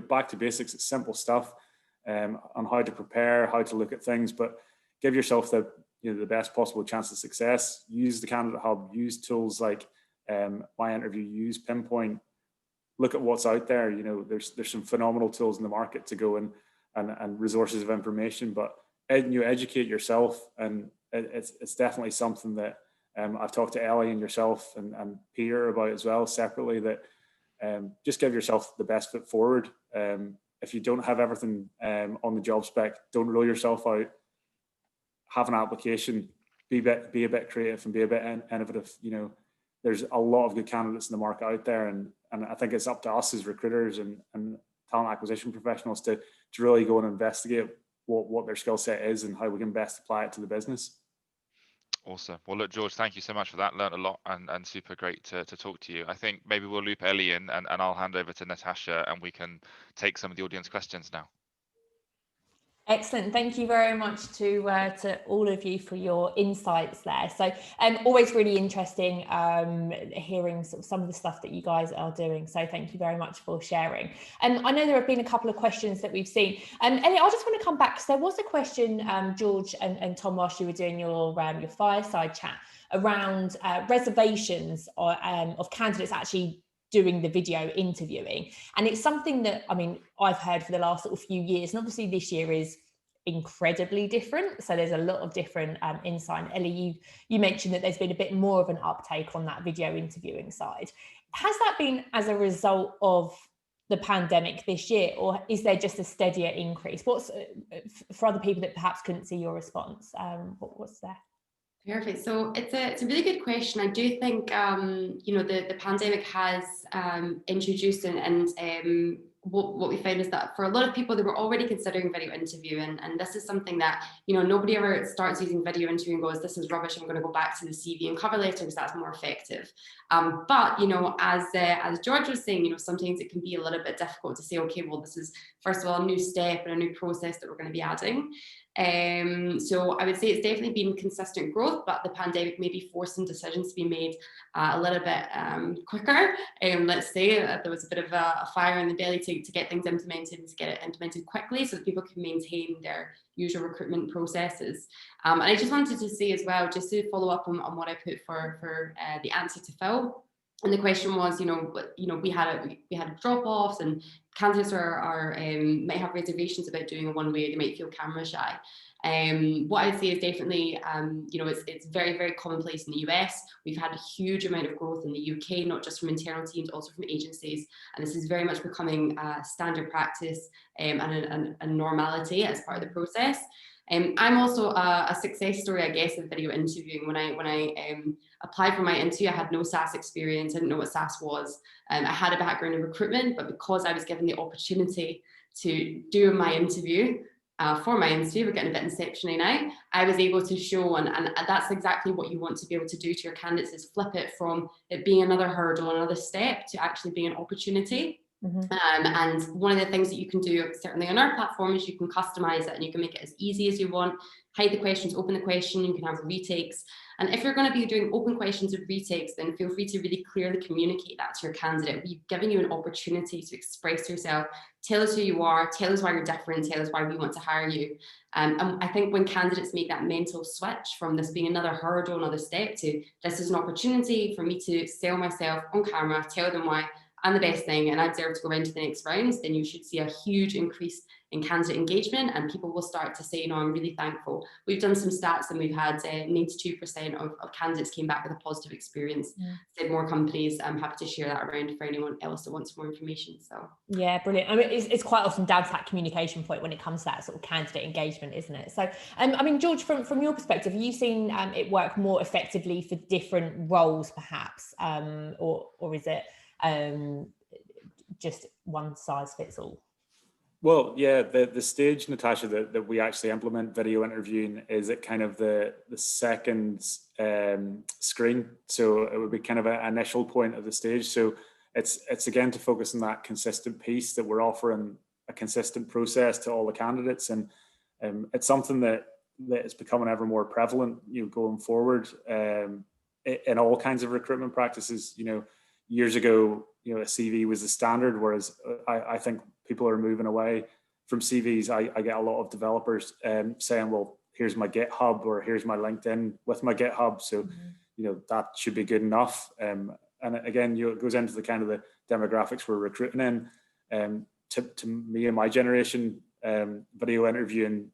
back to basics. It's simple stuff on how to prepare, how to look at things, but give yourself the best possible chance of success. Use the candidate hub, use tools like My Interview, use Pinpoint, look at what's out there. There's some phenomenal tools in the market to go and resources of information, but educate yourself. And it's definitely something that I've talked to Ellie and yourself and Peter about as well separately, that just give yourself the best foot forward. If you don't have everything on the job spec, don't rule yourself out. Have an application, be a bit creative and be a bit innovative. There's a lot of good candidates in the market out there, and I think it's up to us as recruiters and talent acquisition professionals to really go and investigate what their skill set is and how we can best apply it to the business. Awesome. Well, look, George, thank you so much for that. Learned a lot and super great to talk to you. I think maybe we'll loop Ellie in and I'll hand over to Natasha and we can take some of the audience questions now. Excellent. Thank you very much to all of you for your insights there. So always really interesting hearing some of the stuff that you guys are doing. So thank you very much for sharing. I know there have been a couple of questions that we've seen. Ellie, I just want to come back because there was a question, George and Tom, whilst you were doing your fireside chat around reservations of candidates actually doing the video interviewing. And it's something that, I've heard for the last few years, and obviously this year is incredibly different. So there's a lot of different insight. Ellie, you mentioned that there's been a bit more of an uptake on that video interviewing side. Has that been as a result of the pandemic this year, or is there just a steadier increase? What's for other people that perhaps couldn't see your response? What's there? Perfect. So it's a really good question. I do think the pandemic has introduced and what we found is that for a lot of people, they were already considering video interview, and this is something that nobody ever starts using video interview and goes, this is rubbish, I'm going to go back to the CV and cover letter because that's more effective. But as George was saying, sometimes it can be a little bit difficult to say, okay, well, this is first of all a new step and a new process that we're going to be adding. So I would say it's definitely been consistent growth, but the pandemic may be forcing decisions to be made a little bit quicker. Let's say there was a bit of a fire in the belly to get things implemented and to get it implemented quickly so that people can maintain their usual recruitment processes. And I just wanted to say as well, just to follow up on what I put for the answer to Phil. And the question was, we had drop-offs, and candidates might have reservations about doing a one-way. They might feel camera shy. What I'd say is definitely, it's very, very commonplace in the US. We've had a huge amount of growth in the UK, not just from internal teams, also from agencies. And this is very much becoming standard practice and a normality as part of the process. I'm also a success story, I guess, of video interviewing. When I applied for my interview, I had no SaaS experience. I didn't know what SaaS was. I had a background in recruitment, but because I was given the opportunity to do my interview, we're getting a bit inception now, I was able to show, and that's exactly what you want to be able to do to your candidates, is flip it from it being another hurdle, another step, to actually being an opportunity. Mm-hmm. And one of the things that you can do, certainly on our platform, is you can customize it and you can make it as easy as you want. Hide the questions, open the question, you can have retakes. And if you're going to be doing open questions and retakes, then feel free to really clearly communicate that to your candidate. We've given you an opportunity to express yourself, tell us who you are, tell us why you're different, tell us why we want to hire you. And I think when candidates make that mental switch from this being another hurdle, another step, to this is an opportunity for me to sell myself on camera, tell them why I'm the best thing and I deserve to go into the next rounds, then you should see a huge increase in candidate engagement, and people will start to say, I'm really thankful. We've done some stats and we've had 92% of candidates came back with a positive experience. Said more companies, I'm happy to share that around for anyone else that wants more information. So yeah, brilliant. I mean, it's quite often down to that communication point when it comes to that sort of candidate engagement, isn't it? So I mean, George, from your perspective, have you seen it work more effectively for different roles perhaps, or is it just one size fits all? Well, yeah, the stage, Natasha, that we actually implement video interviewing is at kind of the second screen. So it would be kind of an initial point of the stage. So it's again to focus on that consistent piece, that we're offering a consistent process to all the candidates. And it's something that is becoming ever more prevalent, going forward in all kinds of recruitment practices. Years ago, a CV was the standard, whereas I think people are moving away from CVs. I get a lot of developers saying, well, here's my GitHub, or here's my LinkedIn with my GitHub. So, that should be good enough. And again, it goes into the kind of the demographics we're recruiting in. To me and my generation, video interviewing,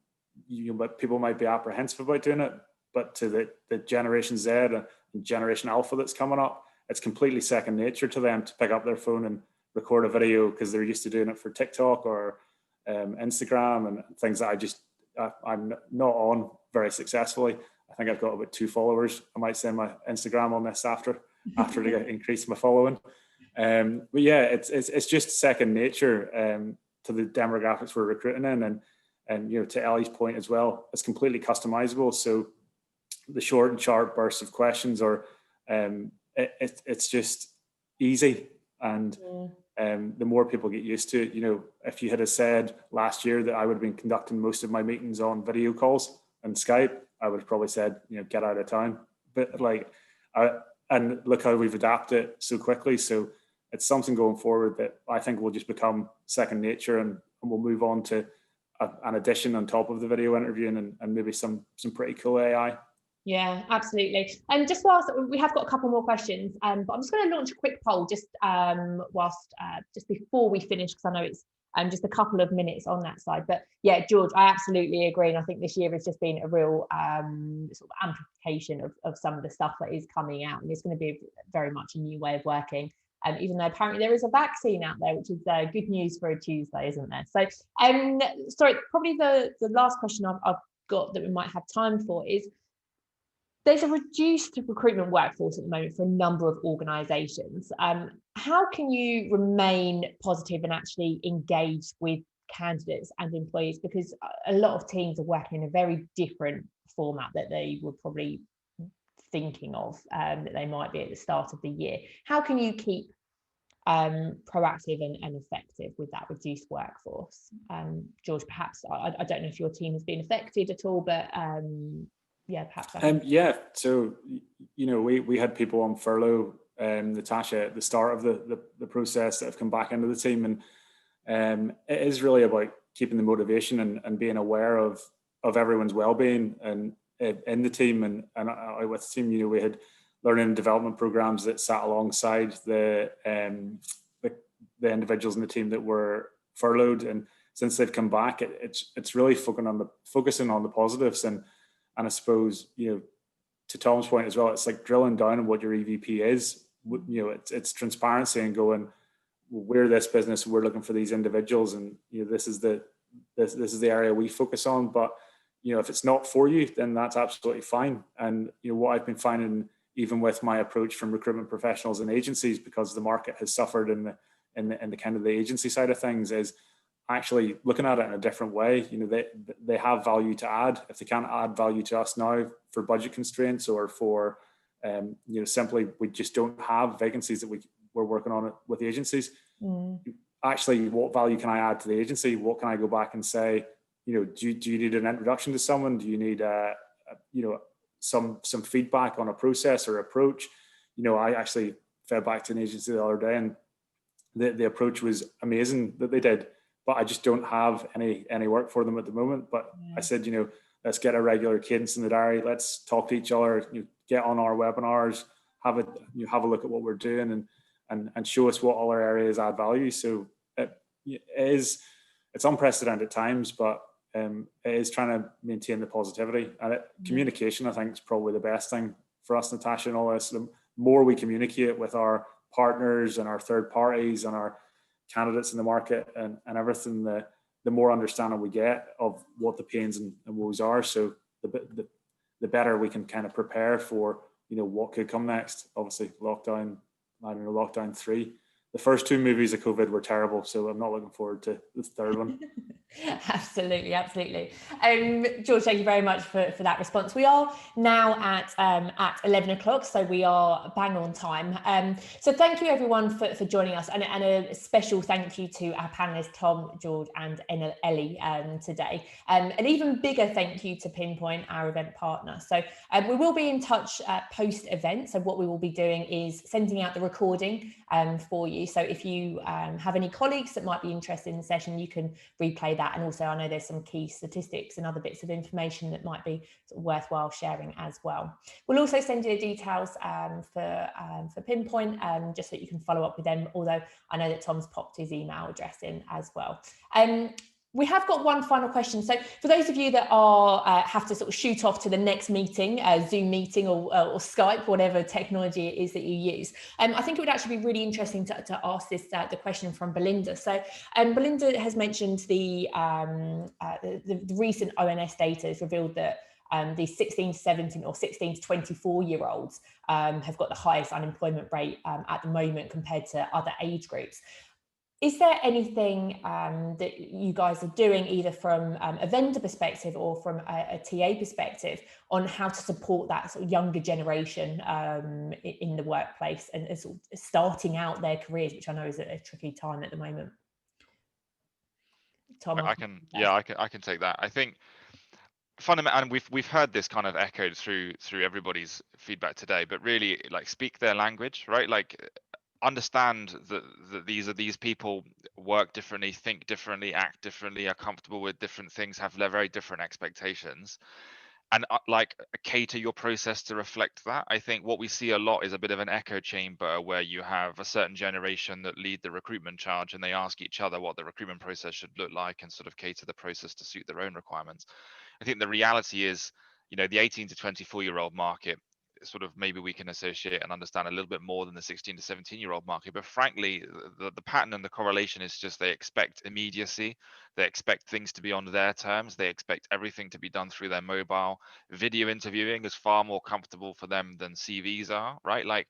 but people might be apprehensive about doing it. But to the Generation Z and Generation Alpha that's coming up, it's completely second nature to them to pick up their phone and record a video, because they're used to doing it for TikTok or Instagram and things that I'm not on very successfully. I think I've got about 2 followers. I might send my Instagram on this after to increase my following. But yeah, it's just second nature to the demographics we're recruiting in, and to Ellie's point as well, it's completely customizable. So the short and sharp bursts of questions, or it's just easy. And the more people get used to it, if you had said last year that I would have been conducting most of my meetings on video calls and Skype, I would have probably said, get out of town. But and look how we've adapted so quickly. So it's something going forward that I think will just become second nature, and we'll move on to an addition on top of the video interviewing, and maybe some pretty cool AI. Yeah, absolutely. And just whilst we have got a couple more questions, but I'm just going to launch a quick poll just before we finish, because I know it's just a couple of minutes on that side. But yeah, George, I absolutely agree. And I think this year has just been a real sort of amplification of some of the stuff that is coming out. And it's going to be very much a new way of working. Even though apparently there is a vaccine out there, which is good news for a Tuesday, isn't there? So, sorry, probably the last question I've got that we might have time for is, there's a reduced recruitment workforce at the moment for a number of organisations. How can you remain positive and actually engage with candidates and employees? Because a lot of teams are working in a very different format that they were probably thinking of, that they might be at the start of the year. How can you keep proactive and effective with that reduced workforce? George, perhaps, I don't know if your team has been affected at all, but yeah, perhaps. Yeah, so we had people on furlough, Natasha, at the start of the process that have come back into the team, and it is really about keeping the motivation and being aware of everyone's well-being and in the team, and with the team, we had learning and development programs that sat alongside the individuals in the team that were furloughed, and since they've come back, it's really focusing on the positives, and I suppose, to Tom's point as well, it's like drilling down on what your EVP is. It's transparency and going, we're this business, we're looking for these individuals, and this is the area we focus on. But if it's not for you, then that's absolutely fine. And what I've been finding, even with my approach from recruitment professionals and agencies, because the market has suffered in the kind of the agency side of things, is actually looking at it in a different way. They have value to add. If they can't add value to us now for budget constraints, or for simply we just don't have vacancies that we're working on it with the agencies. Actually, what value can I add to the agency? What can I go back and say? Do you need an introduction to someone? Do you need some feedback on a process or approach? I actually fed back to an agency the other day, and the approach was amazing that they did, but I just don't have any work for them at the moment. But I said, let's get a regular cadence in the diary. Let's talk to each other. Get on our webinars. Have a look at what we're doing, and show us what other areas add value. So it's unprecedented times, but it is trying to maintain the positivity. And communication, I think, is probably the best thing for us, Natasha, and all this. The more we communicate with our partners and our third parties and our candidates in the market and everything, the more understanding we get of what the pains and woes are. So the better we can kind of prepare for what could come next. Obviously, lockdown 3. The first 2 movies of COVID were terrible, so I'm not looking forward to the third one. Absolutely. George, thank you very much for that response. We are now at 11 o'clock, so we are bang on time. So thank you everyone for joining us, and a special thank you to our panelists, Tom, George and Ellie today. An even bigger thank you to Pinpoint, our event partner. So we will be in touch post-event. So what we will be doing is sending out the recording for you. So if you have any colleagues that might be interested in the session, you can replay that. And also, I know there's some key statistics and other bits of information that might be sort of worthwhile sharing as well. We'll also send you the details for Pinpoint, just so that you can follow up with them, although I know that Tom's popped his email address in as well. We have got one final question. So for those of you that have to sort of shoot off to the next meeting, Zoom meeting or Skype, whatever technology it is that you use, I think it would actually be really interesting to ask the question from Belinda. So Belinda has mentioned the recent ONS data has revealed that the 16 to 17 or 16 to 24 year olds have got the highest unemployment rate at the moment compared to other age groups. Is there anything that you guys are doing, either from a vendor perspective or from a TA perspective, on how to support that sort of younger generation in the workplace and sort of starting out their careers, which I know is a tricky time at the moment? Tom, I can take that. I think fundamentally, and we've heard this kind of echoed through everybody's feedback today, but really, like, speak their language, right? Like, understand that these people work differently, think differently, act differently, are comfortable with different things, have very different expectations, and like cater your process to reflect that. I think what we see a lot is a bit of an echo chamber where you have a certain generation that lead the recruitment charge and they ask each other what the recruitment process should look like and sort of cater the process to suit their own requirements. I think the reality is, the 18 to 24-year-old market, sort of maybe we can associate and understand a little bit more than the 16 to 17-year-old market. But frankly, the pattern and the correlation is just they expect immediacy. They expect things to be on their terms. They expect everything to be done through their mobile. Video interviewing is far more comfortable for them than CVs are, right? Like,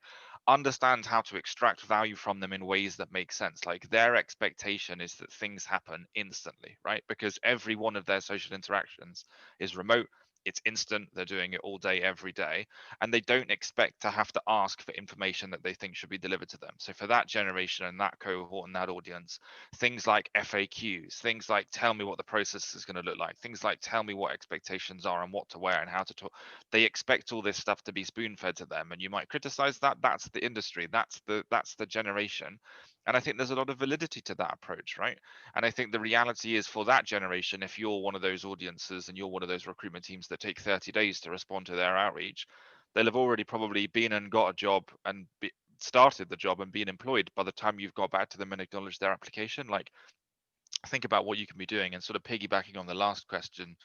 understand how to extract value from them in ways that make sense. Like, their expectation is that things happen instantly, right? Because every one of their social interactions is remote. It's instant. They're doing it all day, every day, and they don't expect to have to ask for information that they think should be delivered to them. So for that generation and that cohort and that audience, things like FAQs, things like tell me what the process is going to look like, things like tell me what expectations are and what to wear and how to talk. They expect all this stuff to be spoon-fed to them, and you might criticize that. That's the industry. That's the generation. And I think there's a lot of validity to that approach, right? And I think the reality is, for that generation, if you're one of those audiences and you're one of those recruitment teams that take 30 days to respond to their outreach, they'll have already probably been and got a job and started the job and been employed by the time you've got back to them and acknowledged their application. Like, think about what you can be doing. And sort of piggybacking on the last question,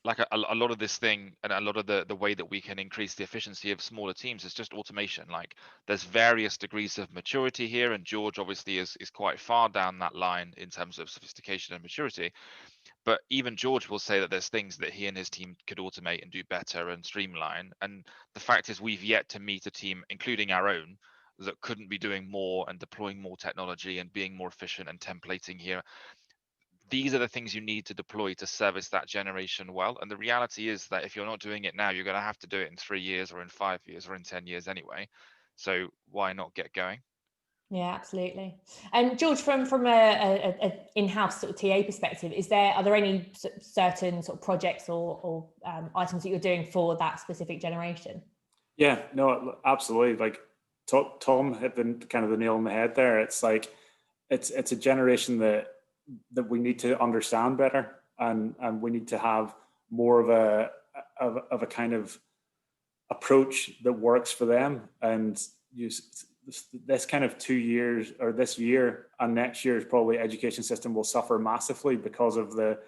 like a lot of this thing and a lot of the way that we can increase the efficiency of smaller teams is just automation. Like, there's various degrees of maturity here, and George obviously is quite far down that line in terms of sophistication and maturity. But even George will say that there's things that he and his team could automate and do better and streamline. And the fact is, we've yet to meet a team, including our own, that couldn't be doing more and deploying more technology and being more efficient and templating here. These are the things you need to deploy to service that generation well. And the reality is that if you're not doing it now, you're going to have to do it in 3 years or in 5 years or in 10 years anyway. So why not get going? Yeah, absolutely. And George, from a in-house sort of TA perspective, are there any certain sort of projects or items that you're doing for that specific generation? Yeah, no, absolutely. Like Tom hit the kind of the nail on the head there. It's like it's a generation that we need to understand better, and we need to have more of a kind of approach that works for them. And this kind of 2 years, or this year and next year's probably education system will suffer massively because of the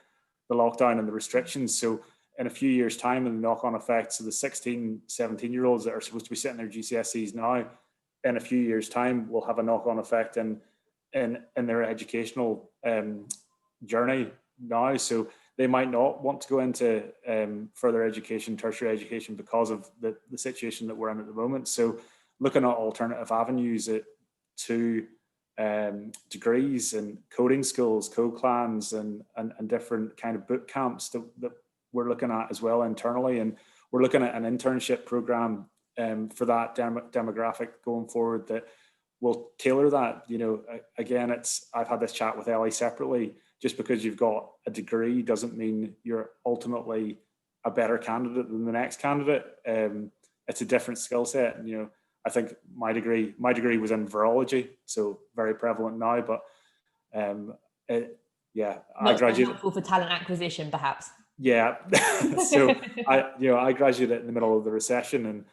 lockdown and the restrictions. So in a few years' time, and the knock-on effects of the 16, 17-year-olds that are supposed to be sitting their GCSEs now, in a few years' time, will have a knock-on effect in their educational journey now. So they might not want to go into further education, tertiary education, because of the situation that we're in at the moment. So looking at alternative avenues to degrees and coding schools, code clans, and different kind of boot camps that we're looking at as well internally. And we're looking at an internship program for that demographic going forward that will tailor that. Again, I've had this chat with Ellie separately. Just because you've got a degree doesn't mean you're ultimately a better candidate than the next candidate. It's a different skill set. And, I think my degree was in virology, so very prevalent now. But I graduated helpful for talent acquisition, perhaps. Yeah, so I graduated in the middle of the recession,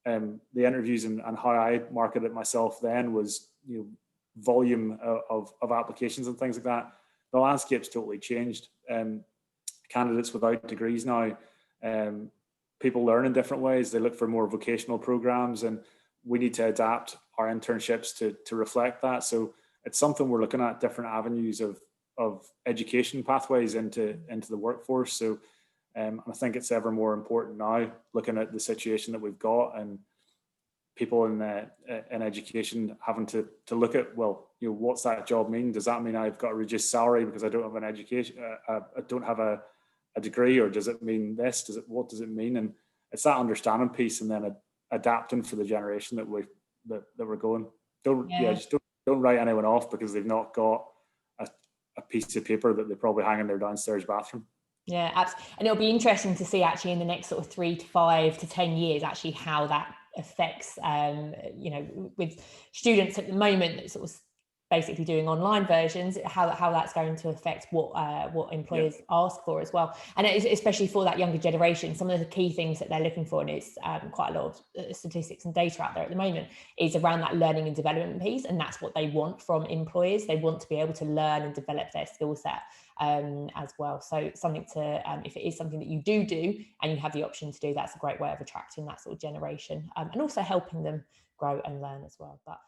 and the interviews and how I marketed myself then was volume of applications and things like that. The landscape's totally changed. Candidates without degrees now, people learn in different ways. They look for more vocational programs, and we need to adapt our internships to reflect that. So it's something we're looking at, different avenues of education pathways into the workforce. So I think it's ever more important now, looking at the situation that we've got, and people in education having to look at, well, what's that job mean? Does that mean I've got a reduced salary because I don't have an education, I don't have a degree, or does it mean this? What does it mean? And it's that understanding piece, and then adapting for the generation that we're going. Just don't write anyone off because they've not got a piece of paper that they probably hang in their downstairs bathroom. Yeah, absolutely. And it'll be interesting to see actually in the next sort of 3 to 5 to 10 years actually how that affects with students at the moment that sort of basically doing online versions, how that's going to affect what employers ask for as well. And it's especially for that younger generation, some of the key things that they're looking for, and it's quite a lot of statistics and data out there at the moment, is around that learning and development piece. And that's what they want from employers. They want to be able to learn and develop their skill set as well. So something to, if it is something that you do and you have the option to do, that's a great way of attracting that sort of generation, and also helping them grow and learn as well. But